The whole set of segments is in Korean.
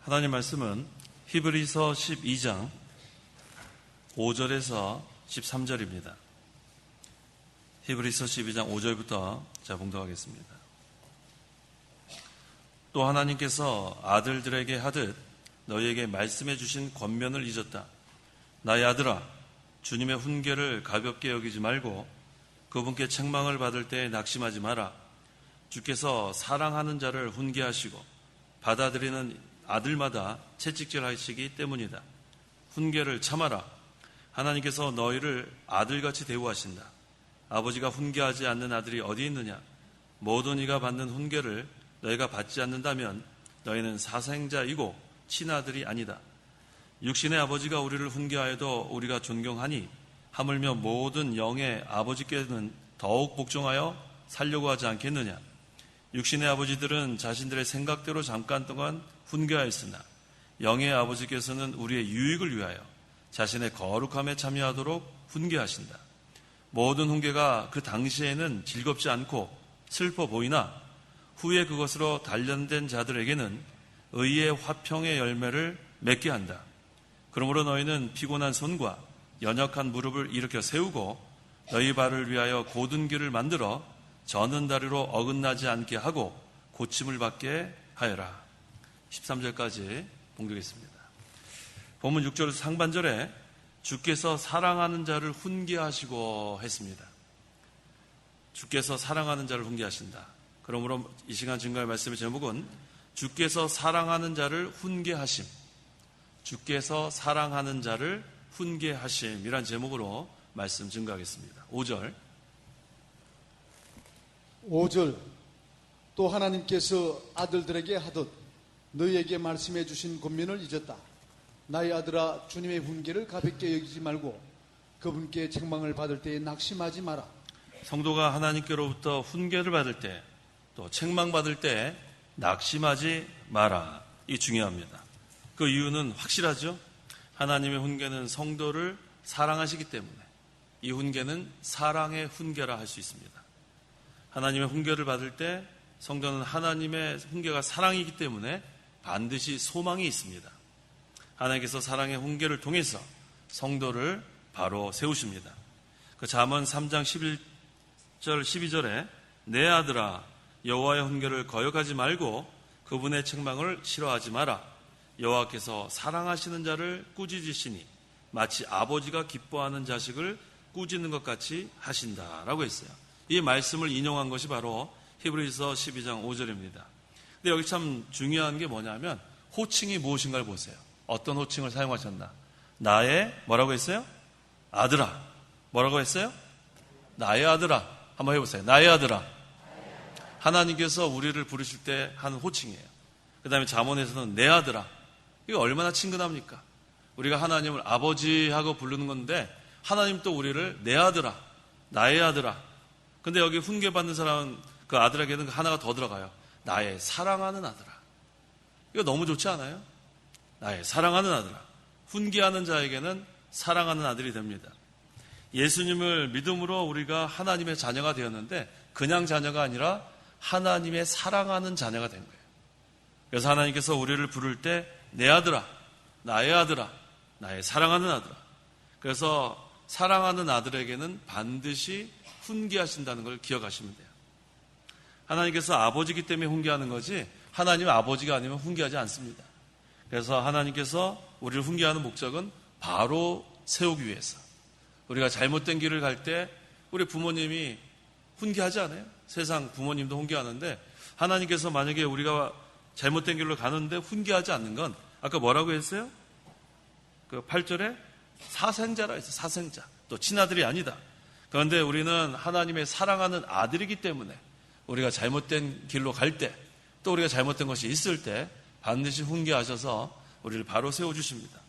하나님 말씀은 히브리서 12장 5절에서 13절입니다. 히브리서 12장 5절부터 제가 봉독하겠습니다. 또 하나님께서 아들들에게 하듯 너희에게 말씀해 주신 권면을 잊었다. 나의 아들아, 주님의 훈계를 가볍게 여기지 말고 그분께 책망을 받을 때에 낙심하지 마라. 주께서 사랑하는 자를 훈계하시고 받아들이는 아들마다 채찍질하시기 때문이다. 훈계를 참아라. 하나님께서 너희를 아들같이 대우하신다. 아버지가 훈계하지 않는 아들이 어디 있느냐? 모든 이가 받는 훈계를 너희가 받지 않는다면 너희는 사생자이고 친아들이 아니다. 육신의 아버지가 우리를 훈계하여도 우리가 존경하니 하물며 모든 영의 아버지께는 더욱 복종하여 살려고 하지 않겠느냐? 육신의 아버지들은 자신들의 생각대로 잠깐 동안 훈계하였으나 영의 아버지께서는 우리의 유익을 위하여 자신의 거룩함에 참여하도록 훈계하신다. 모든 훈계가 그 당시에는 즐겁지 않고 슬퍼 보이나 후에 그것으로 단련된 자들에게는 의의 화평의 열매를 맺게 한다. 그러므로 너희는 피곤한 손과 연약한 무릎을 일으켜 세우고 너희 발을 위하여 곧은 길을 만들어 저는 다리로 어긋나지 않게 하고 고침을 받게 하여라. 13절까지 봉독했습니다. 본문 6절 상반절에 주께서 사랑하는 자를 훈계하시고 했습니다. 주께서 사랑하는 자를 훈계하신다. 그러므로 이 시간 증거의 말씀의 제목은 주께서 사랑하는 자를 훈계하심, 주께서 사랑하는 자를 훈계하심이란 제목으로 말씀 증거하겠습니다. 5절 또 하나님께서 아들들에게 하듯 너희에게 말씀해 주신 권면을 잊었다. 나의 아들아, 주님의 훈계를 가볍게 여기지 말고 그분께 책망을 받을 때에 낙심하지 마라. 성도가 하나님께로부터 훈계를 받을 때, 또 책망받을 때 낙심하지 마라. 이 중요합니다. 그 이유는 확실하죠. 하나님의 훈계는 성도를 사랑하시기 때문에 이 훈계는 사랑의 훈계라 할 수 있습니다. 하나님의 훈계를 받을 때 성도는 하나님의 훈계가 사랑이기 때문에 반드시 소망이 있습니다. 하나님께서 사랑의 훈계를 통해서 성도를 바로 세우십니다. 그 잠언 3장 11절 12절에 내 아들아, 여호와의 훈계를 거역하지 말고 그분의 책망을 싫어하지 마라. 여호와께서 사랑하시는 자를 꾸짖으시니 마치 아버지가 기뻐하는 자식을 꾸짖는 것 같이 하신다라고 했어요. 이 말씀을 인용한 것이 바로 히브리서 12장 5절입니다. 근데 여기 참 중요한 게 뭐냐면 호칭이 무엇인가를 보세요. 어떤 호칭을 사용하셨나? 나의 뭐라고 했어요? 아들아. 뭐라고 했어요? 나의 아들아. 한번 해보세요. 나의 아들아. 하나님께서 우리를 부르실 때 하는 호칭이에요. 그 다음에 잠언에서는 내 아들아. 이거 얼마나 친근합니까? 우리가 하나님을 아버지하고 부르는 건데 하나님 또 우리를 내 아들아, 나의 아들아. 근데 여기 훈계받는 사람은 그 아들에게는 하나가 더 들어가요. 나의 사랑하는 아들아. 이거 너무 좋지 않아요? 나의 사랑하는 아들아. 훈계하는 자에게는 사랑하는 아들이 됩니다. 예수님을 믿음으로 우리가 하나님의 자녀가 되었는데 그냥 자녀가 아니라 하나님의 사랑하는 자녀가 된 거예요. 그래서 하나님께서 우리를 부를 때 내 아들아, 나의 아들아, 나의 사랑하는 아들아. 그래서 사랑하는 아들에게는 반드시 훈계하신다는 걸 기억하시면 돼요. 하나님께서 아버지이기 때문에 훈계하는 거지 하나님 아버지가 아니면 훈계하지 않습니다. 그래서 하나님께서 우리를 훈계하는 목적은 바로 세우기 위해서. 우리가 잘못된 길을 갈 때 우리 부모님이 훈계하지 않아요? 세상 부모님도 훈계하는데 하나님께서 만약에 우리가 잘못된 길로 가는데 훈계하지 않는 건 아까 뭐라고 했어요? 그 8절에 사생자라 했어요. 사생자. 또 친아들이 아니다. 그런데 우리는 하나님의 사랑하는 아들이기 때문에 우리가 잘못된 길로 갈 때 또 우리가 잘못된 것이 있을 때 반드시 훈계하셔서 우리를 바로 세워주십니다.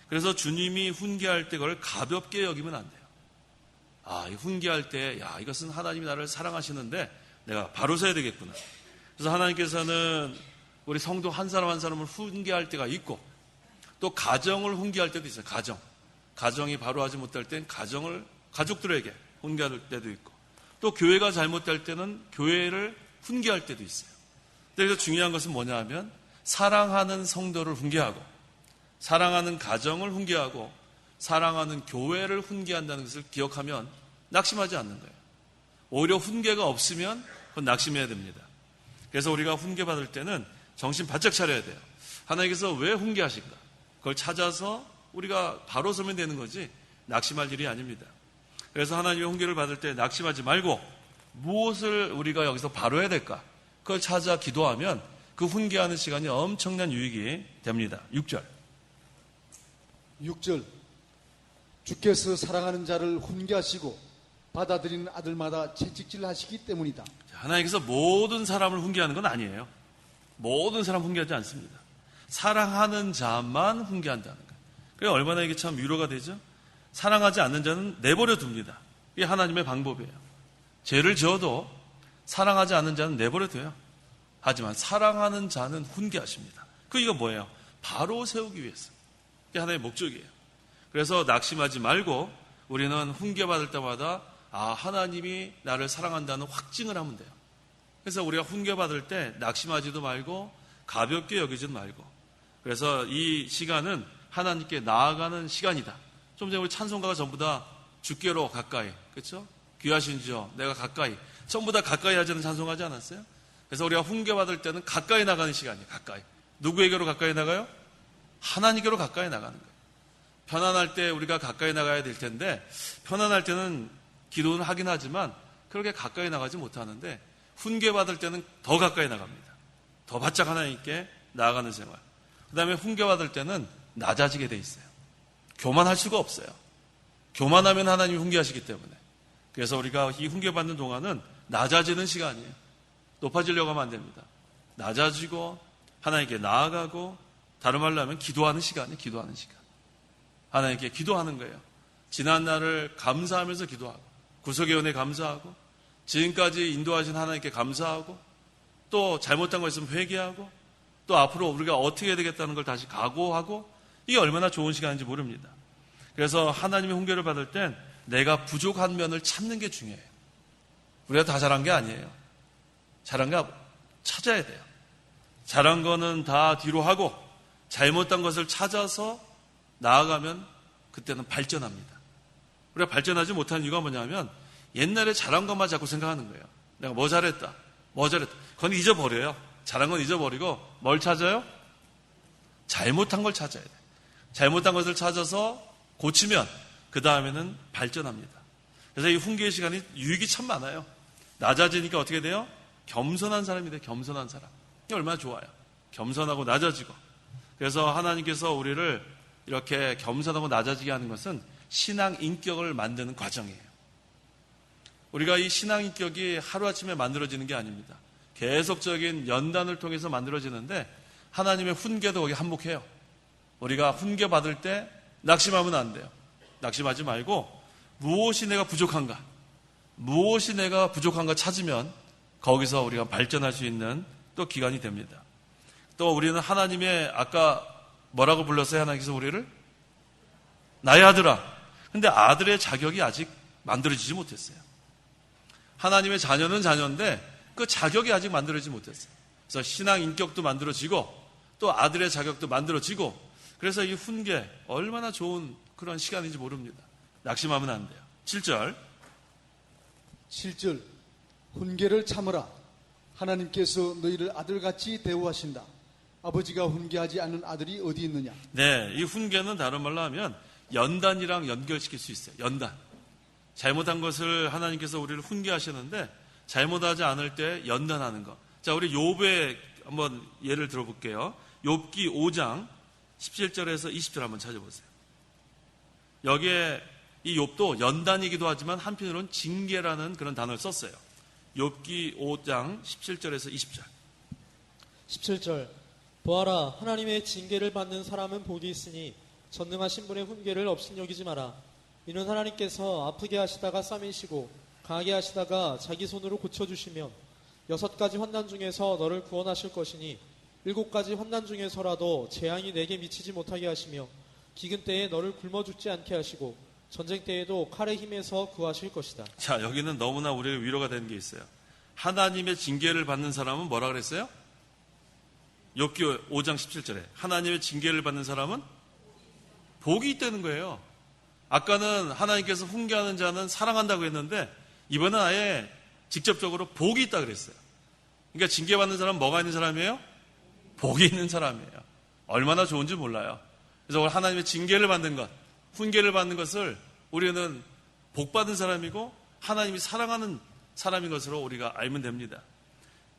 그래서 주님이 훈계할 때 그걸 가볍게 여기면 안 돼요. 이 훈계할 때 이것은 하나님이 나를 사랑하시는데 내가 바로 서야 되겠구나. 그래서 하나님께서는 우리 성도 한 사람 한 사람을 훈계할 때가 있고 또 가정을 훈계할 때도 있어요. 가정이 바로 하지 못할 땐 가족들에게 훈계할 때도 있고 또 교회가 잘못될 때는 교회를 훈계할 때도 있어요. 그래서 중요한 것은 뭐냐 하면 사랑하는 성도를 훈계하고 사랑하는 가정을 훈계하고 사랑하는 교회를 훈계한다는 것을 기억하면 낙심하지 않는 거예요. 오히려 훈계가 없으면 그건 낙심해야 됩니다. 그래서 우리가 훈계받을 때는 정신 바짝 차려야 돼요. 하나님께서 왜 훈계하신가? 그걸 찾아서 우리가 바로 서면 되는 거지 낙심할 일이 아닙니다. 그래서 하나님의 훈계를 받을 때 낙심하지 말고 무엇을 우리가 여기서 바로 해야 될까? 그걸 찾아 기도하면 그 훈계하는 시간이 엄청난 유익이 됩니다. 6절. 6절. 주께서 사랑하는 자를 훈계하시고 받아들이는 아들마다 채찍질 하시기 때문이다. 하나님께서 모든 사람을 훈계하는 건 아니에요. 모든 사람 훈계하지 않습니다. 사랑하는 자만 훈계한다는 거예요. 그게 얼마나 이게 참 위로가 되죠? 사랑하지 않는 자는 내버려 둡니다. 이게 하나님의 방법이에요. 죄를 지어도 사랑하지 않는 자는 내버려 둬요. 하지만 사랑하는 자는 훈계하십니다. 이거 뭐예요? 바로 세우기 위해서. 그게 하나의 목적이에요. 그래서 낙심하지 말고 우리는 훈계받을 때마다 하나님이 나를 사랑한다는 확증을 하면 돼요. 그래서 우리가 훈계받을 때 낙심하지도 말고 가볍게 여기지도 말고 그래서 이 시간은 하나님께 나아가는 시간이다. 좀 전에 우리 찬송가가 전부 다 주께로 가까이, 그렇죠? 귀하신 주여 내가 가까이, 전부 다 가까이 하자는 찬송하지 않았어요? 그래서 우리가 훈계받을 때는 가까이 나가는 시간이에요. 가까이. 누구에게로 가까이 나가요? 하나님께로 가까이 나가는 거예요. 편안할 때 우리가 가까이 나가야 될 텐데 편안할 때는 기도는 하긴 하지만 그렇게 가까이 나가지 못하는데 훈계받을 때는 더 가까이 나갑니다. 더 바짝 하나님께 나아가는 생활. 그 다음에 훈계받을 때는 낮아지게 돼 있어요. 교만할 수가 없어요. 교만하면 하나님이 훈계하시기 때문에. 그래서 우리가 이 훈계받는 동안은 낮아지는 시간이에요. 높아지려고 하면 안 됩니다. 낮아지고 하나님께 나아가고 다른 말로 하면 기도하는 시간이에요. 기도하는 시간. 하나님께 기도하는 거예요. 지난 날을 감사하면서 기도하고 구속의 은혜 감사하고 지금까지 인도하신 하나님께 감사하고 또 잘못한 거 있으면 회개하고 또 앞으로 우리가 어떻게 해야 되겠다는 걸 다시 각오하고 이게 얼마나 좋은 시간인지 모릅니다. 그래서 하나님의 훈계를 받을 땐 내가 부족한 면을 찾는 게 중요해요. 우리가 다 잘한 게 아니에요. 잘한 거 찾아야 돼요. 잘한 거는 다 뒤로 하고 잘못한 것을 찾아서 나아가면 그때는 발전합니다. 우리가 발전하지 못하는 이유가 뭐냐면 옛날에 잘한 것만 자꾸 생각하는 거예요. 내가 뭐 잘했다. 그건 잊어버려요. 잘한 건 잊어버리고 뭘 찾아요? 잘못한 걸 찾아야 돼요. 잘못한 것을 찾아서 고치면 그 다음에는 발전합니다. 그래서 이 훈계의 시간이 유익이 참 많아요. 낮아지니까 어떻게 돼요? 겸손한 사람이 돼요. 겸손한 사람. 이게 얼마나 좋아요. 겸손하고 낮아지고. 그래서 하나님께서 우리를 이렇게 겸손하고 낮아지게 하는 것은 신앙 인격을 만드는 과정이에요. 우리가 이 신앙 인격이 하루아침에 만들어지는 게 아닙니다. 계속적인 연단을 통해서 만들어지는데 하나님의 훈계도 거기 한몫해요. 우리가 훈계 받을 때 낙심하면 안 돼요. 낙심하지 말고 무엇이 내가 부족한가 찾으면 거기서 우리가 발전할 수 있는 또 기간이 됩니다. 또 우리는 하나님의 아까 뭐라고 불렀어요? 하나님께서 우리를? 나의 아들아. 근데 아들의 자격이 아직 만들어지지 못했어요. 하나님의 자녀는 자녀인데 그 자격이 아직 만들어지지 못했어요. 그래서 신앙 인격도 만들어지고 또 아들의 자격도 만들어지고 그래서 이 훈계 얼마나 좋은 그런 시간인지 모릅니다. 낙심하면 안 돼요. 7절. 7절. 훈계를 참으라. 하나님께서 너희를 아들같이 대우하신다. 아버지가 훈계하지 않는 아들이 어디 있느냐. 네, 이 훈계는 다른 말로 하면 연단이랑 연결시킬 수 있어요. 연단. 잘못한 것을 하나님께서 우리를 훈계하시는데 잘못하지 않을 때 연단하는 것. 자, 우리 욥의 한번 예를 들어볼게요. 욥기 5장 17절에서 20절 한번 찾아보세요. 여기에 이 욥도 연단이기도 하지만 한편으로는 징계라는 그런 단어를 썼어요. 욥기 5장 17절에서 20절. 17절. 보아라, 하나님의 징계를 받는 사람은 복이 있으니 전능하신 분의 훈계를 업신여기지 마라. 이는 하나님께서 아프게 하시다가 싸매시고 강하게 하시다가 자기 손으로 고쳐주시며 6가지 환난 중에서 너를 구원하실 것이니 7가지 환난 중에서라도 재앙이 내게 미치지 못하게 하시며 기근 때에 너를 굶어 죽지 않게 하시고 전쟁 때에도 칼의 힘에서 구하실 것이다. 자, 여기는 너무나 우리에게 위로가 되는 게 있어요. 하나님의 징계를 받는 사람은 뭐라 그랬어요? 욥기 5장 17절에 하나님의 징계를 받는 사람은 복이 있다는 거예요. 아까는 하나님께서 훈계하는 자는 사랑한다고 했는데 이번엔 아예 직접적으로 복이 있다 그랬어요. 그러니까 징계받는 사람은 뭐가 있는 사람이에요? 복이 있는 사람이에요. 얼마나 좋은지 몰라요. 그래서 오늘 하나님의 징계를 받는 것, 훈계를 받는 것을 우리는 복받은 사람이고 하나님이 사랑하는 사람인 것으로 우리가 알면 됩니다.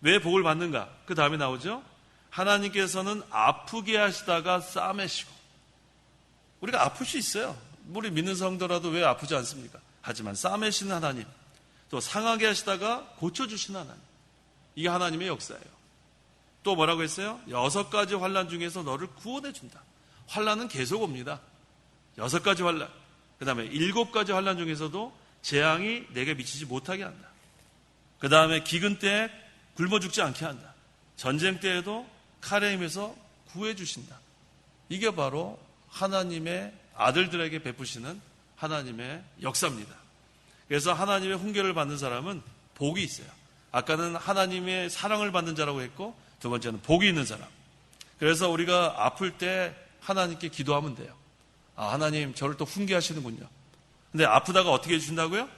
왜 복을 받는가? 그 다음에 나오죠. 하나님께서는 아프게 하시다가 싸매시고. 우리가 아플 수 있어요. 우리 믿는 성도라도 왜 아프지 않습니까? 하지만 싸매시는 하나님, 또 상하게 하시다가 고쳐주시는 하나님, 이게 하나님의 역사예요. 또 뭐라고 했어요? 6가지 환난 중에서 너를 구원해준다. 환난은 계속 옵니다. 6가지 환난, 그 다음에 7가지 환난 중에서도 재앙이 내게 미치지 못하게 한다. 그 다음에 기근 때에 굶어 죽지 않게 한다. 전쟁 때에도 칼에 힘에서 구해주신다. 이게 바로 하나님의 아들들에게 베푸시는 하나님의 역사입니다. 그래서 하나님의 훈계를 받는 사람은 복이 있어요. 아까는 하나님의 사랑을 받는 자라고 했고, 두 번째는 복이 있는 사람. 그래서 우리가 아플 때 하나님께 기도하면 돼요. 아, 하나님 저를 또 훈계하시는군요. 근데 아프다가 어떻게 해주신다고요?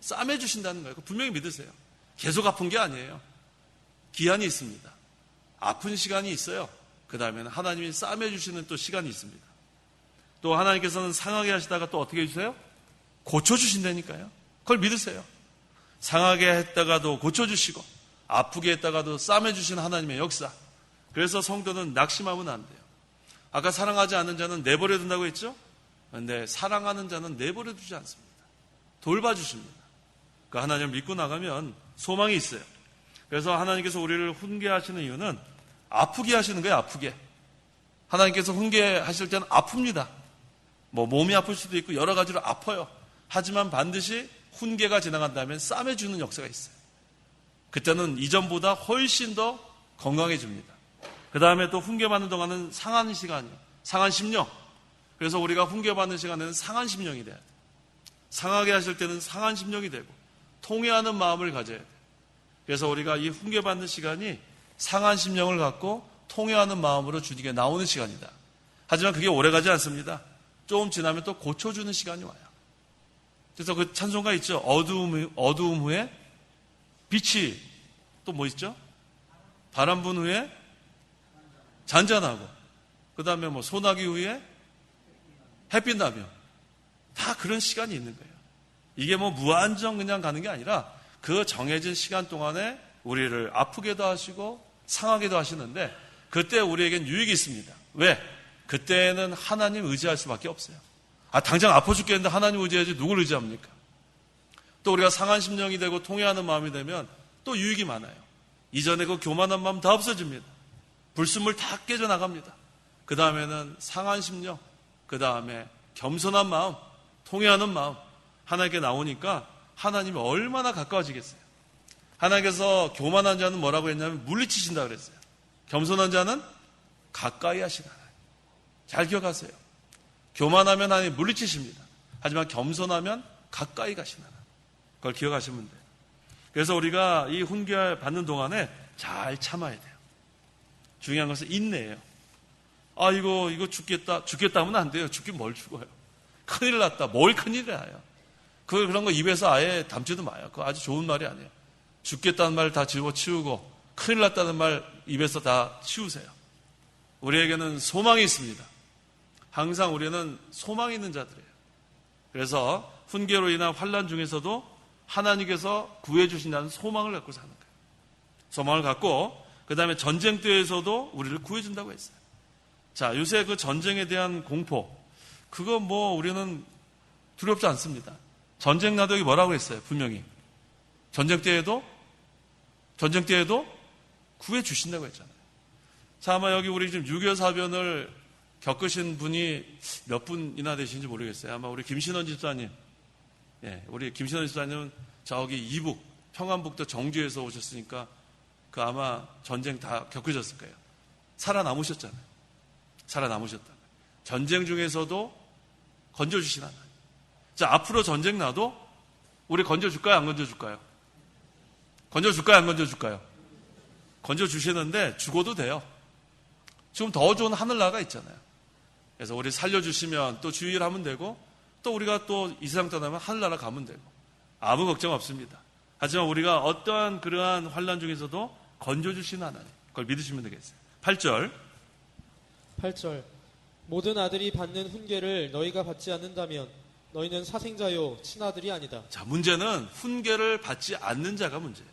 싸매주신다는 거예요. 분명히 믿으세요. 계속 아픈 게 아니에요. 기한이 있습니다. 아픈 시간이 있어요. 그 다음에는 하나님이 싸매주시는 또 시간이 있습니다. 또 하나님께서는 상하게 하시다가 또 어떻게 해주세요? 고쳐주신다니까요. 그걸 믿으세요. 상하게 했다가도 고쳐주시고 아프게 했다가도 싸매주신 하나님의 역사. 그래서 성도는 낙심하면 안 돼요. 아까 사랑하지 않는 자는 내버려 둔다고 했죠? 그런데 사랑하는 자는 내버려 두지 않습니다. 돌봐주십니다. 그 하나님을 믿고 나가면 소망이 있어요. 그래서 하나님께서 우리를 훈계하시는 이유는 아프게 하시는 거예요. 아프게. 하나님께서 훈계하실 때는 아픕니다. 몸이 아플 수도 있고 여러 가지로 아파요. 하지만 반드시 훈계가 지나간 다음에 싸매주는 역사가 있어요. 그때는 이전보다 훨씬 더 건강해집니다. 그 다음에 또 훈계받는 동안은 상한 시간이에요. 상한 심령. 그래서 우리가 훈계받는 시간에는 상한 심령이 돼야 돼요. 상하게 하실 때는 상한 심령이 되고 통회하는 마음을 가져야 돼요. 그래서 우리가 이 훈계받는 시간이 상한 심령을 갖고 통회하는 마음으로 주님께 나오는 시간이다. 하지만 그게 오래가지 않습니다. 조금 지나면 또 고쳐주는 시간이 와요. 그래서 그 찬송가 있죠. 어두움 후에 빛이 또 뭐 있죠? 바람 분 후에 잔잔하고 그 다음에 소나기 후에 햇빛 나면 다 그런 시간이 있는 거예요. 이게 무한정 그냥 가는 게 아니라 그 정해진 시간 동안에 우리를 아프게도 하시고 상하게도 하시는데 그때 우리에겐 유익이 있습니다. 왜? 그때는 하나님 의지할 수밖에 없어요. 당장 아파 죽겠는데 하나님 의지해야지 누굴 의지합니까? 또 우리가 상한 심령이 되고 통회하는 마음이 되면 또 유익이 많아요. 이전에 그 교만한 마음 다 없어집니다. 불순물 다 깨져나갑니다. 그 다음에는 상한 심령, 그 다음에 겸손한 마음, 통회하는 마음 하나님께 나오니까 하나님이 얼마나 가까워지겠어요. 하나님께서 교만한 자는 뭐라고 했냐면 물리치신다 그랬어요. 겸손한 자는 가까이 하시는 하나님. 잘 기억하세요. 교만하면 하나님 물리치십니다. 하지만 겸손하면 가까이 가시는 하나님. 그걸 기억하시면 돼요. 그래서 우리가 이 훈계 받는 동안에 잘 참아야 돼요. 중요한 것은 인내예요. 이거 죽겠다 하면 안 돼요. 죽긴 뭘 죽어요. 큰일 났다. 뭘 큰일이 나요. 그런 거 입에서 아예 담지도 마요. 그거 아주 좋은 말이 아니에요. 죽겠다는 말 다 집어치우고 큰일 났다는 말 입에서 다 치우세요. 우리에게는 소망이 있습니다. 항상 우리는 소망이 있는 자들이에요. 그래서 훈계로 인한 환난 중에서도 하나님께서 구해주신다는 소망을 갖고 사는 거예요. 소망을 갖고 그 다음에 전쟁터에서도 우리를 구해준다고 했어요. 자, 요새 그 전쟁에 대한 공포 그거 우리는 두렵지 않습니다. 전쟁 나도 여기 뭐라고 했어요? 분명히 전쟁 때에도 구해주신다고 했잖아요. 자, 아마 여기 우리 지금 6.25 사변을 겪으신 분이 몇 분이나 되시는지 모르겠어요. 아마 우리 김신원 집사님, 우리 김신원 집사님은 저기 이북, 평안북도 정주에서 오셨으니까 그 아마 전쟁 다 겪으셨을 거예요. 살아남으셨잖아요. 전쟁 중에서도 건져주신 하나님. 자, 앞으로 전쟁 나도 우리 건져줄까요? 안 건져줄까요? 건져줄까요? 안 건져줄까요? 건져주시는데 죽어도 돼요. 지금 더 좋은 하늘나라가 있잖아요. 그래서 우리 살려주시면 또 주의를 하면 되고, 또 우리가 또 이 세상 떠나면 하늘나라 가면 되고, 아무 걱정 없습니다. 하지만 우리가 어떠한 그러한 환난 중에서도 건져주시는 하나님, 그걸 믿으시면 되겠어요. 8절. 8절 모든 아들이 받는 훈계를 너희가 받지 않는다면 너희는 사생자요 친아들이 아니다. 자, 문제는 훈계를 받지 않는 자가 문제예요.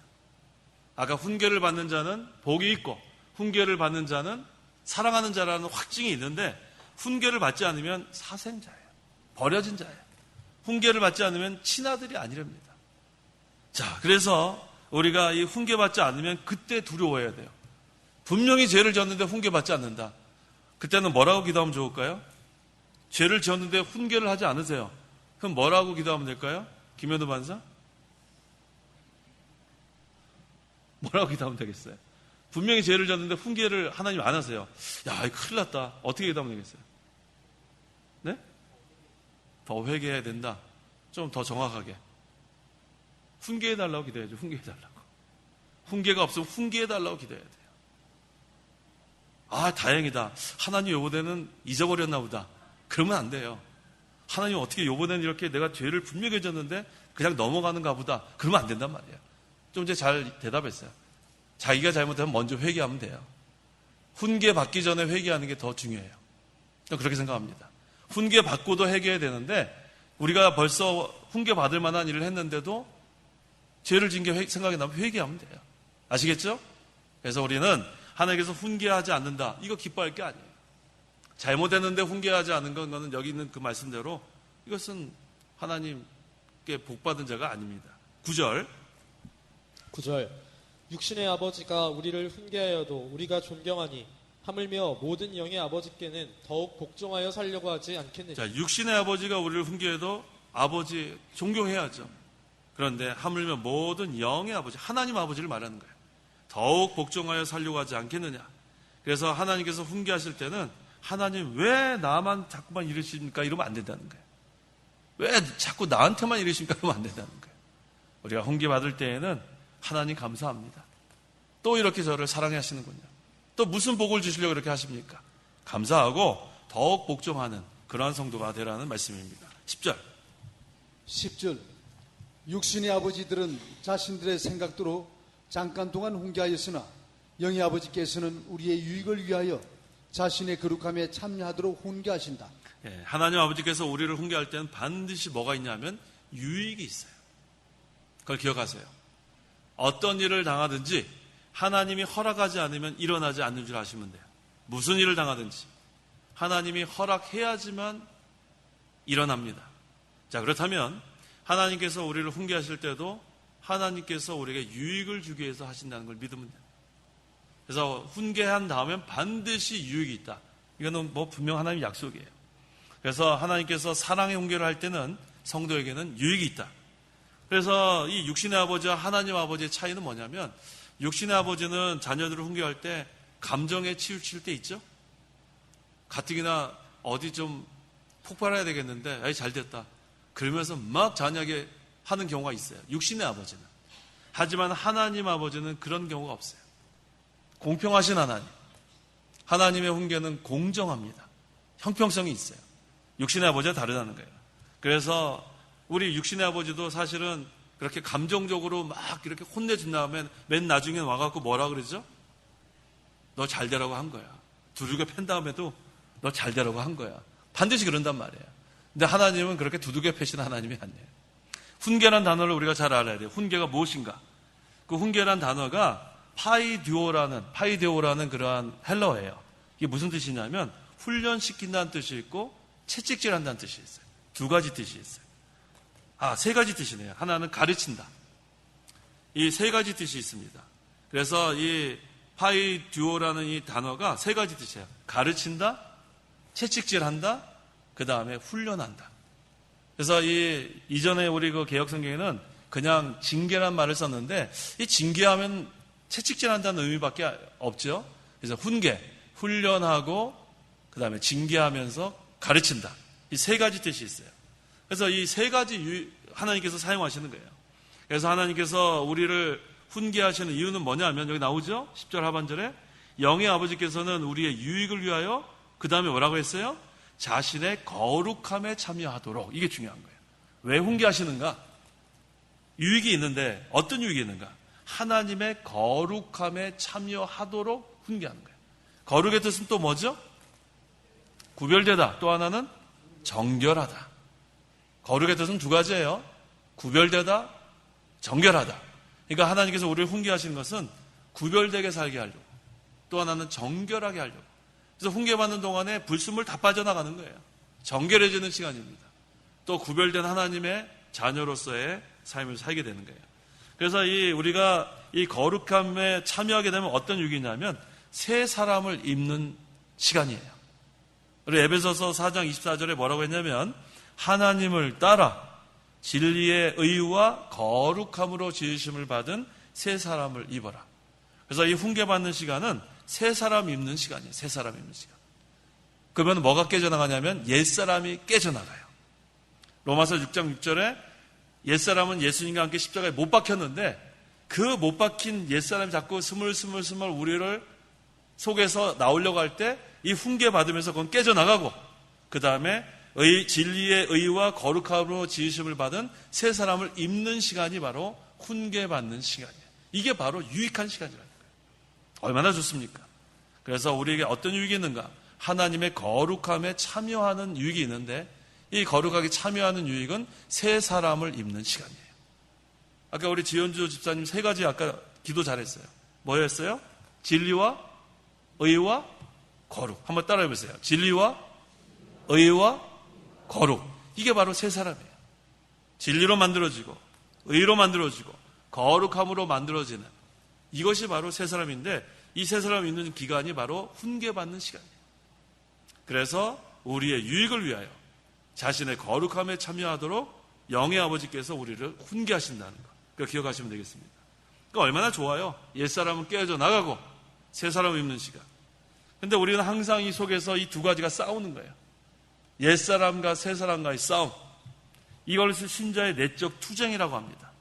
아까 훈계를 받는 자는 복이 있고, 훈계를 받는 자는 사랑하는 자라는 확증이 있는데, 훈계를 받지 않으면 사생자예요. 버려진 자예요. 훈계를 받지 않으면 친아들이 아니랍니다. 자, 그래서 우리가 이 훈계 받지 않으면 그때 두려워해야 돼요. 분명히 죄를 졌는데 훈계 받지 않는다. 그때는 뭐라고 기도하면 좋을까요? 죄를 지었는데 훈계를 하지 않으세요. 그럼 뭐라고 기도하면 될까요? 김현우 반사? 뭐라고 기도하면 되겠어요? 분명히 죄를 졌는데 훈계를 하나님 안 하세요. 야, 이거 큰일 났다. 어떻게 기도하면 되겠어요? 네? 더 회개해야 된다. 좀 더 정확하게. 훈계해달라고 기도해야죠. 훈계해달라고. 훈계가 없으면 훈계해달라고 기도해야 돼요. 아, 다행이다. 하나님 요번에는 잊어버렸나 보다. 그러면 안 돼요. 하나님 어떻게 요번에는 이렇게 내가 죄를 분명히 졌는데 그냥 넘어가는가 보다. 그러면 안 된단 말이에요. 좀 이제 잘 대답했어요. 자기가 잘못하면 먼저 회개하면 돼요. 훈계 받기 전에 회개하는 게 더 중요해요. 그렇게 생각합니다. 훈계 받고도 회개해야 되는데, 우리가 벌써 훈계 받을 만한 일을 했는데도 죄를 진 게 생각이 나면 회개하면 돼요. 아시겠죠? 그래서 우리는 하나님께서 훈계하지 않는다. 이거 기뻐할 게 아니에요. 잘못했는데 훈계하지 않은 거는 여기 있는 그 말씀대로 이것은 하나님께 복받은 자가 아닙니다. 9절. 9절 육신의 아버지가 우리를 훈계하여도 우리가 존경하니 하물며 모든 영의 아버지께는 더욱 복종하여 살려고 하지 않겠느냐. 자, 육신의 아버지가 우리를 훈계해도 아버지 존경해야죠. 그런데 하물며 모든 영의 아버지, 하나님 아버지를 말하는 거예요. 더욱 복종하여 살려고 하지 않겠느냐. 그래서 하나님께서 훈계하실 때는 하나님 왜 나만 자꾸만 이러십니까? 이러면 안 된다는 거예요. 왜 자꾸 나한테만 이러십니까? 이러면 안 된다는 거예요. 우리가 훈계 받을 때에는 하나님 감사합니다. 또 이렇게 저를 사랑해 하시는군요. 또 무슨 복을 주시려고 그렇게 하십니까? 감사하고 더욱 복종하는 그러한 성도가 되라는 말씀입니다. 10절. 10절 육신의 아버지들은 자신들의 생각대로 잠깐 동안 훈계하였으나 영의 아버지께서는 우리의 유익을 위하여 자신의 거룩함에 참여하도록 훈계하신다. 예, 하나님 아버지께서 우리를 훈계할 때는 반드시 뭐가 있냐면 유익이 있어요. 그걸 기억하세요. 어떤 일을 당하든지 하나님이 허락하지 않으면 일어나지 않는 줄 아시면 돼요. 무슨 일을 당하든지 하나님이 허락해야지만 일어납니다. 자, 그렇다면 하나님께서 우리를 훈계하실 때도 하나님께서 우리에게 유익을 주기 위해서 하신다는 걸 믿으면 돼요. 그래서 훈계한 다음엔 반드시 유익이 있다. 이거는 뭐 분명 하나님 약속이에요. 그래서 하나님께서 사랑의 훈계를 할 때는 성도에게는 유익이 있다. 그래서 이 육신의 아버지와 하나님 아버지의 차이는 뭐냐면, 육신의 아버지는 자녀들을 훈계할 때 감정에 치우칠 때 있죠. 가뜩이나 어디 좀 폭발해야 되겠는데, 아이 잘 됐다. 그러면서 막 자녀에게 하는 경우가 있어요. 육신의 아버지는. 하지만 하나님 아버지는 그런 경우가 없어요. 공평하신 하나님. 하나님의 훈계는 공정합니다. 형평성이 있어요. 육신의 아버지와 다르다는 거예요. 그래서 우리 육신의 아버지도 사실은 그렇게 감정적으로 막 이렇게 혼내준 다음에 맨 나중에 와갖고 뭐라 그러죠? 너 잘 되라고 한 거야. 두들겨 팬 다음에도 너 잘 되라고 한 거야. 반드시 그런단 말이에요. 근데 하나님은 그렇게 두들겨 패시는 하나님이 아니에요. 훈계란 단어를 우리가 잘 알아야 돼요. 훈계가 무엇인가? 그 훈계란 단어가 파이데오라는 그러한 헬러예요. 이게 무슨 뜻이냐면 훈련시킨다는 뜻이 있고 채찍질한다는 뜻이 있어요. 두 가지 뜻이 있어요. 세 가지 뜻이네요. 하나는 가르친다. 이 세 가지 뜻이 있습니다. 그래서 이 파이듀오라는 이 단어가 세 가지 뜻이에요. 가르친다, 채찍질한다, 그 다음에 훈련한다. 그래서 이전에 우리 그 개혁성경에는 그냥 징계란 말을 썼는데, 이 징계하면 채찍질한다는 의미밖에 없죠. 그래서 훈련하고 그 다음에 징계하면서 가르친다. 이 세 가지 뜻이 있어요. 그래서 이 세 가지 하나님께서 사용하시는 거예요. 그래서 하나님께서 우리를 훈계하시는 이유는 뭐냐면, 여기 나오죠? 10절 하반절에 영의 아버지께서는 우리의 유익을 위하여 그 다음에 뭐라고 했어요? 자신의 거룩함에 참여하도록. 이게 중요한 거예요. 왜 훈계하시는가? 유익이 있는데 어떤 유익이 있는가? 하나님의 거룩함에 참여하도록 훈계하는 거예요. 거룩의 뜻은 또 뭐죠? 구별되다. 또 하나는 정결하다. 거룩의 뜻은 두 가지예요. 구별되다, 정결하다. 그러니까 하나님께서 우리를 훈계하시는 것은 구별되게 살게 하려고, 또 하나는 정결하게 하려고. 그래서 훈계받는 동안에 불순물 다 빠져나가는 거예요. 정결해지는 시간입니다. 또 구별된 하나님의 자녀로서의 삶을 살게 되는 거예요. 그래서 우리가 이 거룩함에 참여하게 되면 어떤 유익이냐면 새 사람을 입는 시간이에요. 우리 에베소서 4장 24절에 뭐라고 했냐면 하나님을 따라 진리의 의와 거룩함으로 지으심을 받은 새 사람을 입어라. 그래서 이 훈계받는 시간은 새 사람 입는 시간이에요. 새 사람 입는 시간. 그러면 뭐가 깨져나가냐면 옛사람이 깨져나가요. 로마서 6장 6절에 옛사람은 예수님과 함께 십자가에 못 박혔는데 그 못 박힌 옛사람이 자꾸 스물스물 우리를 속에서 나오려고 할 때 이 훈계 받으면서 그건 깨져나가고 그 다음에 진리의 의와 거룩함으로 지으심을 받은 새 사람을 입는 시간이 바로 훈계 받는 시간이에요. 이게 바로 유익한 시간이라는 거예요. 얼마나 좋습니까? 그래서 우리에게 어떤 유익이 있는가? 하나님의 거룩함에 참여하는 유익이 있는데 이 거룩하게 참여하는 유익은 새 사람을 입는 시간이에요. 아까 우리 지현주 집사님 세 가지 아까 기도 잘했어요. 뭐였어요? 진리와 의와 거룩. 한번 따라해 보세요. 진리와 의와 거룩. 이게 바로 새 사람이에요. 진리로 만들어지고 의로 만들어지고 거룩함으로 만들어지는 이것이 바로 새 사람인데 이 새 사람 있는 기간이 바로 훈계받는 시간이에요. 그래서 우리의 유익을 위하여 자신의 거룩함에 참여하도록 영의 아버지께서 우리를 훈계하신다는 거. 그거 기억하시면 되겠습니다. 그러니까 얼마나 좋아요. 옛사람은 깨져 나가고 새 사람을 입는 시간. 근데 우리는 항상 이 속에서 이 두 가지가 싸우는 거예요. 옛사람과 새사람과의 싸움. 이걸 신자의 내적 투쟁이라고 합니다.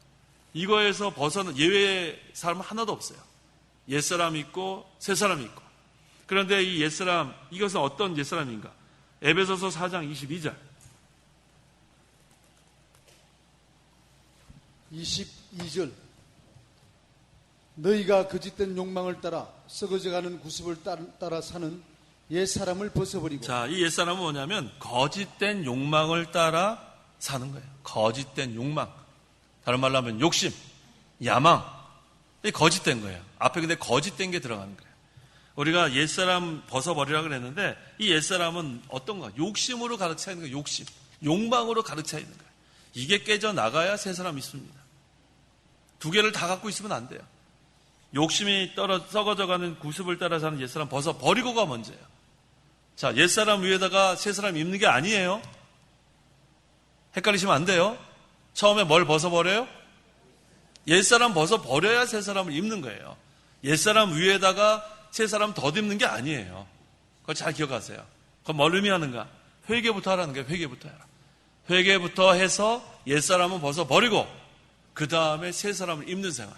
이거에서 벗어난 예외의 사람은 하나도 없어요. 옛사람이 있고 새사람이 있고. 그런데 이 옛사람, 이것은 어떤 옛사람인가? 에베소서 4장 22절. 22절. 너희가 거짓된 욕망을 따라 썩어져가는 구습을 따라 사는 옛사람을 벗어버리고. 자, 이 옛사람은 뭐냐면 거짓된 욕망을 따라 사는 거예요. 거짓된 욕망. 다른 말로 하면 욕심, 야망. 이게 거짓된 거예요. 앞에 근데 거짓된 게 들어가는 거예요. 우리가 옛사람 벗어버리라고 그랬는데 이 옛사람은 어떤가? 욕심으로 가득 차 있는 거예요. 욕심. 욕망으로 가득 차 있는 거예요. 이게 깨져나가야 새 사람이 있습니다. 두 개를 다 갖고 있으면 안 돼요. 욕심이 썩어져가는 구습을 따라 사는 옛사람 벗어버리고가 먼저예요. 자, 옛사람 위에다가 새사람 입는 게 아니에요. 헷갈리시면 안 돼요. 처음에 뭘 벗어버려요? 옛사람 벗어버려야 새사람을 입는 거예요. 옛사람 위에다가 새사람 덧입는 게 아니에요. 그걸 잘 기억하세요. 그건 뭘 의미하는가? 회개부터 하라는 거예요. 회개부터 해라. 회개부터 해서 옛사람은 벗어버리고 그 다음에 새사람을 입는 생활.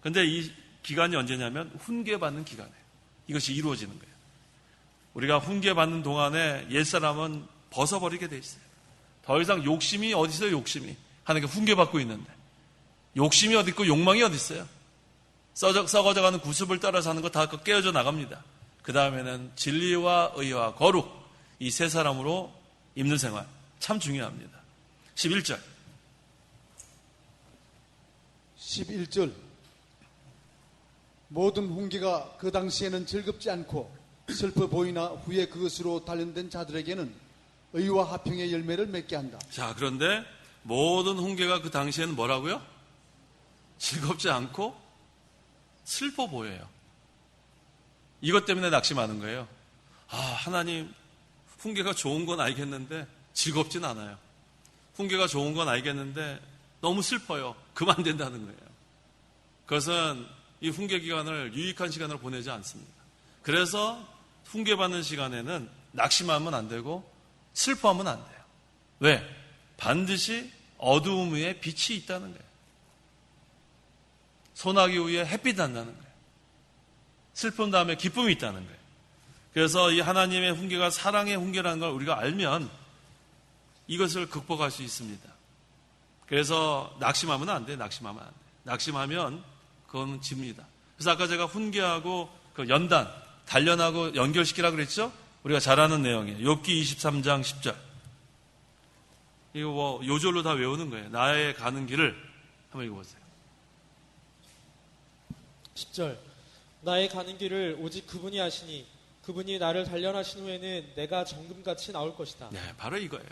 근데 이 기간이 언제냐면 훈계받는 기간이에요. 이것이 이루어지는 거예요. 우리가 훈계받는 동안에 옛사람은 벗어버리게 돼 있어요. 더 이상 욕심이 어디 있어요? 욕심이. 하나님께 훈계받고 있는데. 욕심이 어디 있고 욕망이 어디 있어요? 썩어져가는 구습을 따라 사는 거 다 깨어져 나갑니다. 그 다음에는 진리와 의와 거룩, 이 세 사람으로 입는 생활. 참 중요합니다. 11절. 11절. 모든 훈계가 그 당시에는 즐겁지 않고 슬퍼 보이나 후에 그것으로 단련된 자들에게는 의와 화평의 열매를 맺게 한다. 자, 그런데 모든 훈계가 그 당시에는 뭐라고요? 즐겁지 않고 슬퍼 보여요. 이것 때문에 낙심하는 거예요. 아, 하나님, 훈계가 좋은 건 알겠는데 즐겁진 않아요. 훈계가 좋은 건 알겠는데 너무 슬퍼요. 그만 된다는 거예요. 그것은 이 훈계 기간을 유익한 시간으로 보내지 않습니다. 그래서 훈계받는 시간에는 낙심하면 안 되고 슬퍼하면 안 돼요. 왜? 반드시 어두움 위에 빛이 있다는 거예요. 소나기 위에 햇빛 난다는 거예요. 슬픔 다음에 기쁨이 있다는 거예요. 그래서 이 하나님의 훈계가 사랑의 훈계라는 걸 우리가 알면 이것을 극복할 수 있습니다. 그래서 낙심하면 안 돼. 낙심하면 안 돼. 낙심하면 그건 집니다. 그래서 아까 제가 훈계하고 그 연단, 단련하고 연결시키라고 그랬죠? 우리가 잘 아는 내용이에요. 욥기 23장 10절. 이거 뭐 요절로 다 외우는 거예요. 나의 가는 길을 한번 읽어보세요. 10절. 나의 가는 길을 오직 그분이 아시니 그분이 나를 단련하신 후에는 내가 정금같이 나올 것이다. 네, 바로 이거예요.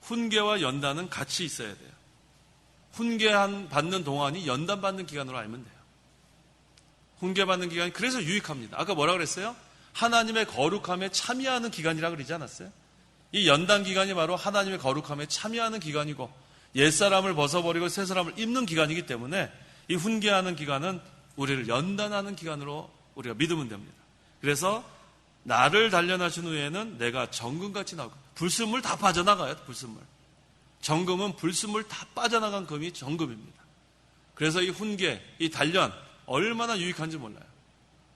훈계와 연단은 같이 있어야 돼요. 훈계 받는 동안이 연단 받는 기간으로 알면 돼요. 훈계 받는 기간이 그래서 유익합니다. 아까 뭐라 그랬어요? 하나님의 거룩함에 참여하는 기간이라고 그러지 않았어요? 이 연단 기간이 바로 하나님의 거룩함에 참여하는 기간이고 옛사람을 벗어버리고 새사람을 입는 기간이기 때문에 이 훈계하는 기간은 우리를 연단하는 기간으로 우리가 믿으면 됩니다. 그래서 나를 단련하신 후에는 내가 정금같이 나오고 불순물 다 빠져나가요. 불순물. 정금은 불순물 다 빠져나간 금이 정금입니다. 그래서 이 훈계, 이 단련 얼마나 유익한지 몰라요.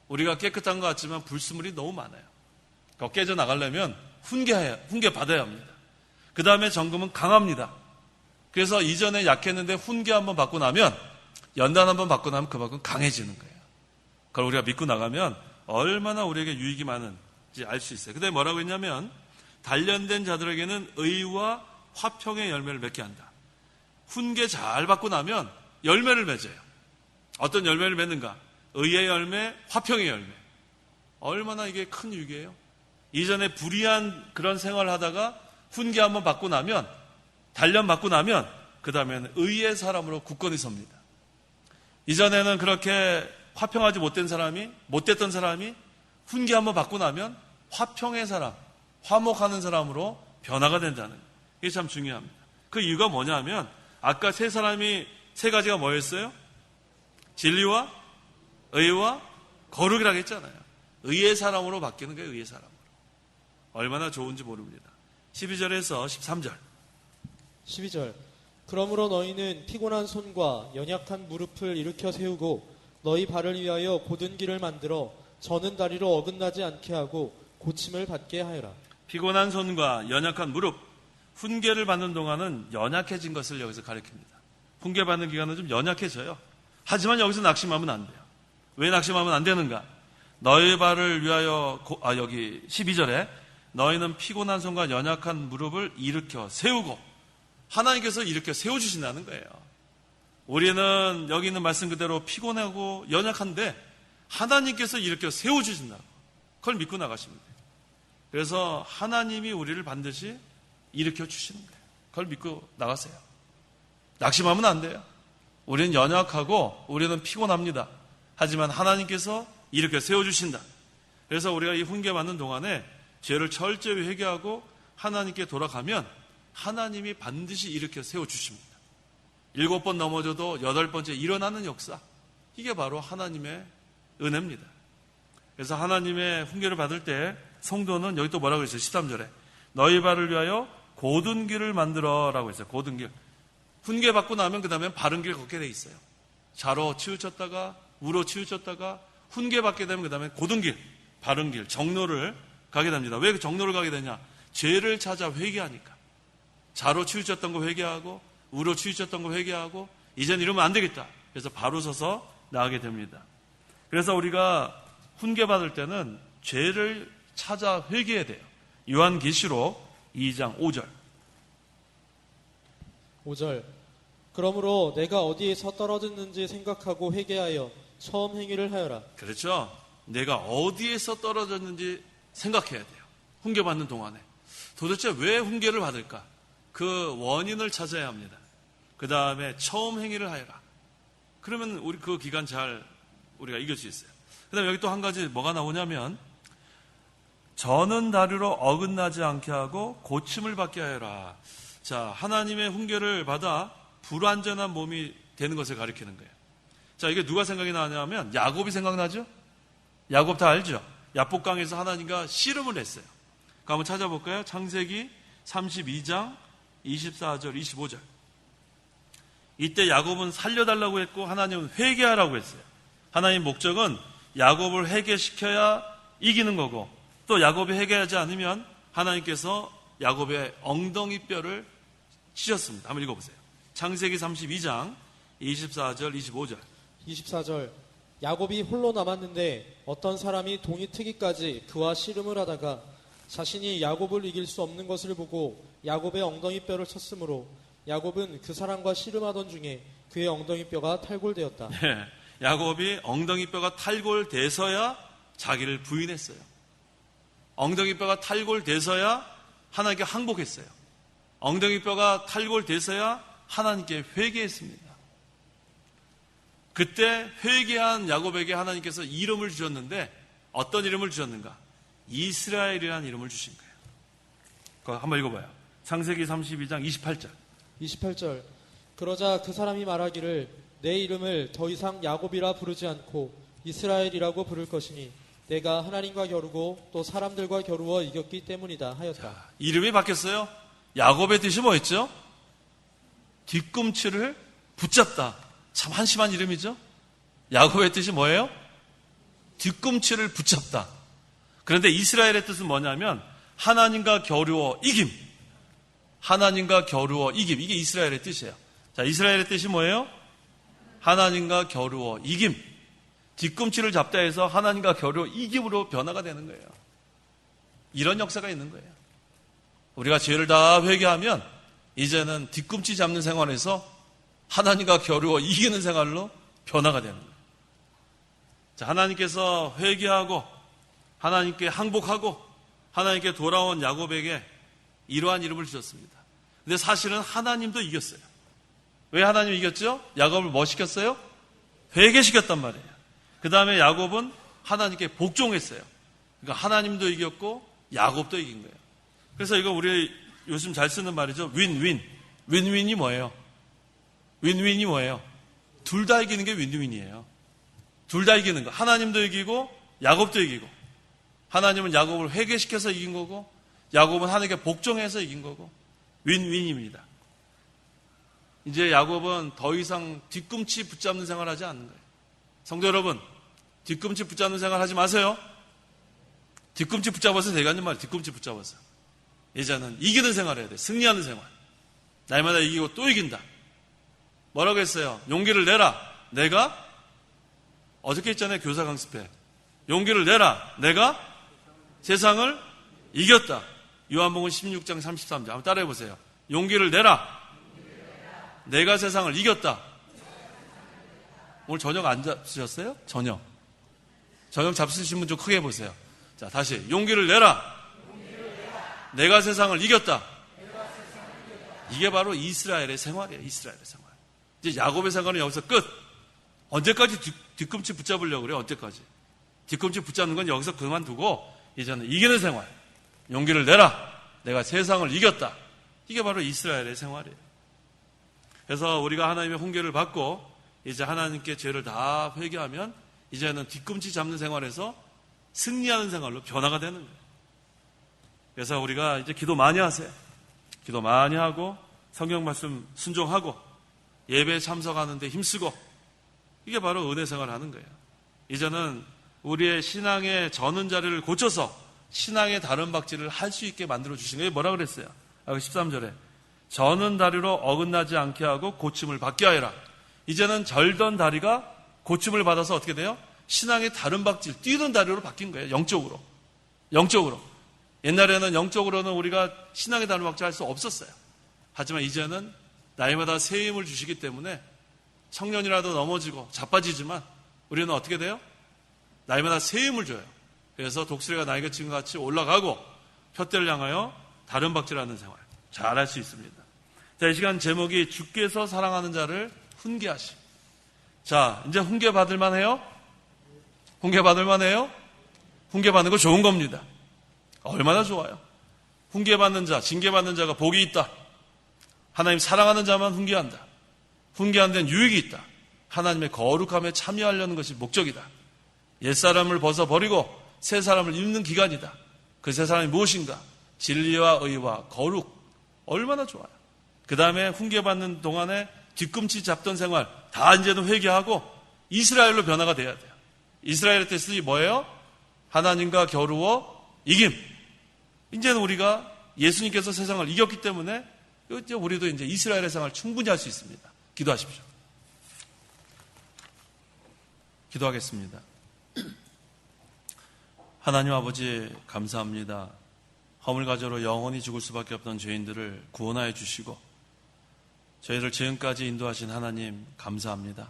우리가 깨끗한 것 같지만 불순물이 너무 많아요. 그거 깨져나가려면 훈계 받아야 합니다. 그 다음에 정금은 강합니다. 그래서 이전에 약했는데 훈계 한번 받고 나면 연단 한번 받고 나면 그만큼 강해지는 거예요. 그걸 우리가 믿고 나가면 얼마나 우리에게 유익이 많은지 알 수 있어요. 그 다음에 뭐라고 했냐면 단련된 자들에게는 의와 화평의 열매를 맺게 한다. 훈계 잘 받고 나면 열매를 맺어요. 어떤 열매를 맺는가? 의의 열매, 화평의 열매. 얼마나 이게 큰 유익이에요. 이전에 불의한 그런 생활을 하다가 훈계 한번 받고 나면 단련 받고 나면 그 다음에는 의의 사람으로 굳건히 섭니다. 이전에는 그렇게 화평하지 못됐던 사람이 훈계 한번 받고 나면 화평의 사람, 화목하는 사람으로 변화가 된다는 거예요. 이게 참 중요합니다. 그 이유가 뭐냐면 아까 세 가지가 뭐였어요? 진리와 의와 거룩이라고 했잖아요. 의의 사람으로 바뀌는 거예요. 의의 사람으로. 얼마나 좋은지 모릅니다. 12절에서 13절. 12절. 그러므로 너희는 피곤한 손과 연약한 무릎을 일으켜 세우고 너희 발을 위하여 곧은 길을 만들어 저는 다리로 어긋나지 않게 하고 고침을 받게 하여라. 피곤한 손과 연약한 무릎. 훈계를 받는 동안은 연약해진 것을 여기서 가리킵니다. 훈계 받는 기간은 좀 연약해져요. 하지만 여기서 낙심하면 안 돼요. 왜 낙심하면 안 되는가? 너희 발을 위하여 여기 12절에 너희는 피곤한 손과 연약한 무릎을 일으켜 세우고 하나님께서 일으켜 세워주신다는 거예요. 우리는 여기 있는 말씀 그대로 피곤하고 연약한데 하나님께서 일으켜 세워주신다고 그걸 믿고 나가십니다. 그래서 하나님이 우리를 반드시 일으켜 주시는 거예요. 그걸 믿고 나가세요. 낙심하면 안 돼요. 우리는 연약하고 우리는 피곤합니다. 하지만 하나님께서 일으켜 세워주신다. 그래서 우리가 이 훈계 받는 동안에 죄를 철저히 회개하고 하나님께 돌아가면 하나님이 반드시 일으켜 세워주십니다. 7번 넘어져도 8번째 일어나는 역사. 이게 바로 하나님의 은혜입니다. 그래서 하나님의 훈계를 받을 때 성도는 여기 또 뭐라고 했어요? 13절에 너희 발을 위하여 곧은 길을 만들어라고 했어요. 곧은 길. 훈계 받고 나면 그 다음에 바른 길 걷게 돼 있어요. 좌로 치우쳤다가 우로 치우쳤다가 훈계 받게 되면 그 다음에 곧은 길, 바른 길, 정로를 가게 됩니다. 왜 그 정로를 가게 되냐? 죄를 찾아 회개하니까. 좌로 치우쳤던 거 회개하고 우로 치우쳤던 거 회개하고 이젠 이러면 안 되겠다. 그래서 바로 서서 나가게 됩니다. 그래서 우리가 훈계 받을 때는 죄를 찾아 회개해야 돼요. 요한계시록 2장 5절. 5절. 그러므로 내가 어디에서 떨어졌는지 생각하고 회개하여 처음 행위를 하여라. 그렇죠. 내가 어디에서 떨어졌는지 생각해야 돼요. 훈계 받는 동안에. 도대체 왜 훈계를 받을까? 그 원인을 찾아야 합니다. 그 다음에 처음 행위를 하여라. 그러면 우리 그 기간 잘 우리가 이길 수 있어요. 그 다음에 여기 또 한 가지 뭐가 나오냐면 저는 다리로 어긋나지 않게 하고 고침을 받게 하여라. 자, 하나님의 훈계를 받아 불완전한 몸이 되는 것을 가리키는 거예요. 자, 이게 누가 생각이 나냐면 야곱이 생각나죠? 야곱 다 알죠? 야복강에서 하나님과 씨름을 했어요. 그 한번 찾아볼까요? 창세기 32장 24절 25절. 이때 야곱은 살려달라고 했고 하나님은 회개하라고 했어요. 하나님 목적은 야곱을 회개시켜야 이기는 거고, 또 야곱이 회개하지 않으면 하나님께서 야곱의 엉덩이뼈를 치셨습니다. 한번 읽어보세요. 창세기 32장 24절 25절. 24절 야곱이 홀로 남았는데 어떤 사람이 동이 트기까지 그와 씨름을 하다가 자신이 야곱을 이길 수 없는 것을 보고 야곱의 엉덩이뼈를 쳤으므로 야곱은 그 사람과 씨름하던 중에 그의 엉덩이뼈가 탈골되었다. 네, 야곱이 엉덩이뼈가 탈골돼서야 자기를 부인했어요. 엉덩이뼈가 탈골돼서야 하나님께 항복했어요. 엉덩이뼈가 탈골돼서야 하나님께 회개했습니다. 그때 회개한 야곱에게 하나님께서 이름을 주셨는데 어떤 이름을 주셨는가? 이스라엘이라는 이름을 주신 거예요. 그거 한번 읽어봐요. 창세기 32장 28절. 28절 그러자 그 사람이 말하기를 내 이름을 더 이상 야곱이라 부르지 않고 이스라엘이라고 부를 것이니 내가 하나님과 겨루고 또 사람들과 겨루어 이겼기 때문이다 하였다. 이름이 바뀌었어요. 야곱의 뜻이 뭐였죠? 뒤꿈치를 붙잡다. 참 한심한 이름이죠? 야곱의 뜻이 뭐예요? 뒤꿈치를 붙잡다. 그런데 이스라엘의 뜻은 뭐냐면 하나님과 겨루어 이김. 하나님과 겨루어 이김. 이게 이스라엘의 뜻이에요. 자, 이스라엘의 뜻이 뭐예요? 하나님과 겨루어 이김. 뒤꿈치를 잡다 해서 하나님과 겨루어 이김으로 변화가 되는 거예요. 이런 역사가 있는 거예요. 우리가 죄를 다 회개하면 이제는 뒤꿈치 잡는 생활에서 하나님과 겨루어 이기는 생활로 변화가 되는 거예요. 자, 하나님께서 회개하고 하나님께 항복하고 하나님께 돌아온 야곱에게 이러한 이름을 주셨습니다. 근데 사실은 하나님도 이겼어요. 왜 하나님이 이겼죠? 야곱을 뭐 시켰어요? 회개시켰단 말이에요. 그 다음에 야곱은 하나님께 복종했어요. 그러니까 하나님도 이겼고 야곱도 이긴 거예요. 그래서 이거 우리 요즘 잘 쓰는 말이죠. 윈윈. 윈윈이 뭐예요? 윈윈이 뭐예요? 둘 다 이기는 게 윈윈이에요. 둘 다 이기는 거. 하나님도 이기고 야곱도 이기고. 하나님은 야곱을 회개시켜서 이긴 거고 야곱은 하나님께 복종해서 이긴 거고 윈윈입니다. 이제 야곱은 더 이상 뒤꿈치 붙잡는 생활을 하지 않는 거예요. 성도 여러분, 뒤꿈치 붙잡는 생활 하지 마세요. 뒤꿈치 붙잡아서 되겠는 말이에요. 뒤꿈치 붙잡아서. 이제는 이기는 생활을 해야 돼. 승리하는 생활. 날마다 이기고 또 이긴다. 뭐라고 했어요? 용기를 내라. 내가 어저께 했잖아요. 교사 강습회. 용기를 내라. 내가 세상을 이겼다. 요한복음 16장 33절. 한번 따라해 보세요. 용기를 내라. 내가 세상을 이겼다. 오늘 저녁 안 잡수셨어요? 저녁 잡수신 분 좀 크게 해보세요. 자, 다시. 용기를 내라. 내가 세상을 이겼다. 이게 바로 이스라엘의 생활이에요. 이스라엘의 생활. 이제 야곱의 생활은 여기서 끝. 언제까지 뒤꿈치 붙잡으려고 그래요? 언제까지? 뒤꿈치 붙잡는 건 여기서 그만두고 이제는 이기는 생활. 용기를 내라. 내가 세상을 이겼다. 이게 바로 이스라엘의 생활이에요. 그래서 우리가 하나님의 훈계를 받고 이제 하나님께 죄를 다 회개하면 이제는 뒤꿈치 잡는 생활에서 승리하는 생활로 변화가 되는 거예요. 그래서 우리가 이제 기도 많이 하세요. 기도 많이 하고 성경 말씀 순종하고 예배에 참석하는데 힘쓰고 이게 바로 은혜 생활하는 거예요. 이제는 우리의 신앙의 저는 자리를 고쳐서 신앙의 다른 박질을 할 수 있게 만들어 주신 거예요. 뭐라 그랬어요? 13절에 저는 다리로 어긋나지 않게 하고 고침을 받게 하여라. 이제는 절던 다리가 고침을 받아서 어떻게 돼요? 신앙의 다른 박질, 뛰던 다리로 바뀐 거예요. 영적으로. 옛날에는 영적으로는 우리가 신앙의 다른 박질 할 수 없었어요. 하지만 이제는 나이마다 새 힘을 주시기 때문에 청년이라도 넘어지고 자빠지지만 우리는 어떻게 돼요? 나이마다 새 힘을 줘요. 그래서 독수리가 날개친 것 같이 올라가고 푯대를 향하여 다른 박질하는 생활 잘할 수 있습니다. 자, 이 시간 제목이 주께서 사랑하는 자를 훈계하심. 자, 이제 훈계 받을 만해요? 훈계 받을 만해요? 훈계 받는 거 좋은 겁니다. 얼마나 좋아요. 훈계 받는 자, 징계 받는 자가 복이 있다. 하나님 사랑하는 자만 훈계한다. 훈계하는 데는 유익이 있다. 하나님의 거룩함에 참여하려는 것이 목적이다. 옛사람을 벗어버리고 새 사람을 입는 기간이다. 그 새 사람이 무엇인가? 진리와 의와 거룩. 얼마나 좋아요. 그 다음에 훈계받는 동안에 뒤꿈치 잡던 생활 다 이제는 회개하고 이스라엘로 변화가 돼야 돼요. 이스라엘의 뜻이 뭐예요? 하나님과 겨루어 이김. 이제는 우리가 예수님께서 세상을 이겼기 때문에 이제 우리도 이제 이스라엘의 생활을 충분히 할 수 있습니다. 기도하십시오. 기도하겠습니다. 하나님 아버지 감사합니다. 허물가저로 영원히 죽을 수밖에 없던 죄인들을 구원하여 주시고 저희를 지금까지 인도하신 하나님 감사합니다.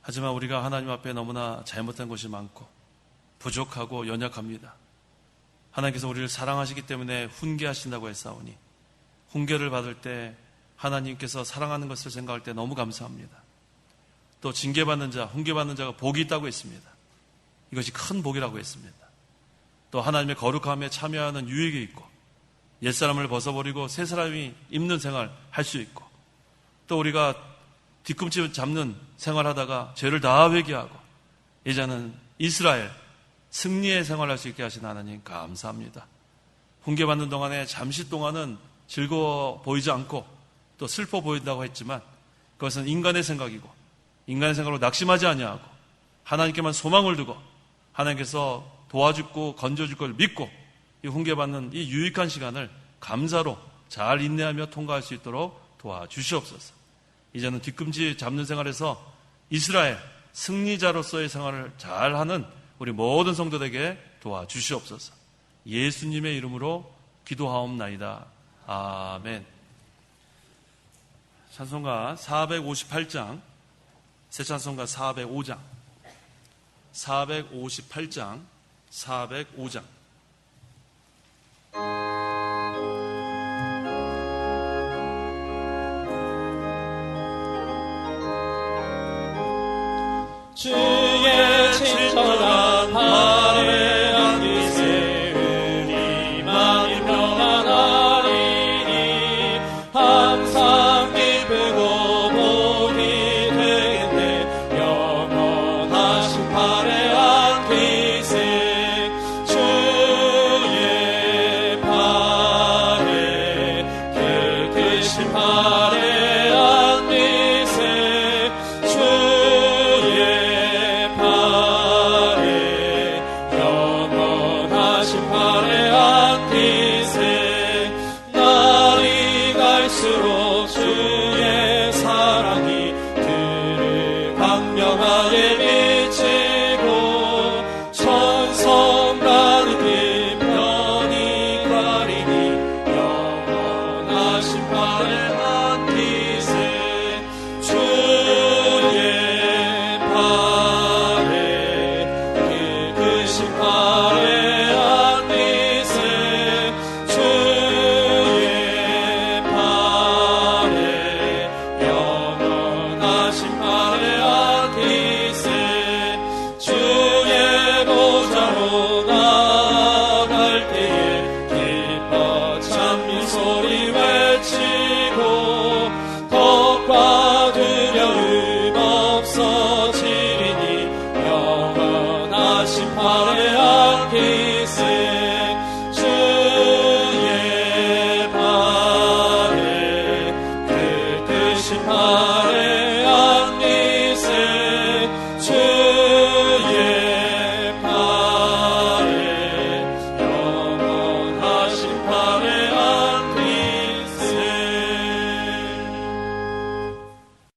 하지만 우리가 하나님 앞에 너무나 잘못한 것이 많고 부족하고 연약합니다. 하나님께서 우리를 사랑하시기 때문에 훈계하신다고 했사오니 훈계를 받을 때 하나님께서 사랑하는 것을 생각할 때 너무 감사합니다. 또 징계받는 자, 훈계받는 자가 복이 있다고 했습니다. 이것이 큰 복이라고 했습니다. 또 하나님의 거룩함에 참여하는 유익이 있고 옛사람을 벗어버리고 새 사람이 입는 생활 할 수 있고 또 우리가 뒤꿈치 잡는 생활하다가 죄를 다 회개하고 이제는 이스라엘 승리의 생활할 수 있게 하신 하나님 감사합니다. 훈계받는 동안에 잠시 동안은 즐거워 보이지 않고 또 슬퍼 보인다고 했지만 그것은 인간의 생각이고 인간의 생각으로 낙심하지 아니하고 하나님께만 소망을 두고 하나님께서 도와주고 건져줄 걸 믿고 이 훈계받는 이 유익한 시간을 감사로 잘 인내하며 통과할 수 있도록 도와주시옵소서. 이제는 뒤꿈치 잡는 생활에서 이스라엘 승리자로서의 생활을 잘하는 우리 모든 성도들에게 도와주시옵소서. 예수님의 이름으로 기도하옵나이다. 아멘. 찬송가 458장, 새 찬송가 405장, 458장, 405장. 주의 친절한 발에 안기세 우리 마음이 평안하리니 항상 기쁘고 복이 되겠네 영원하신 발에 안기세 주의 발에 그 크신 발에 안기세 주의 영원하신 발에 안기세 날이 갈수록 주의 사랑이 그를 광명하게 비치고 천성과 느낌 편히 가리니 영원하신 발에 안기세 주의 발에 크신 발에 안기세 주의 발에 영원하신 발에 안기세 주의 보좌로 나아갈 때에 기뻐 찬미 소리 외치고 겁과 두려움 없어지리니 영원하신 발에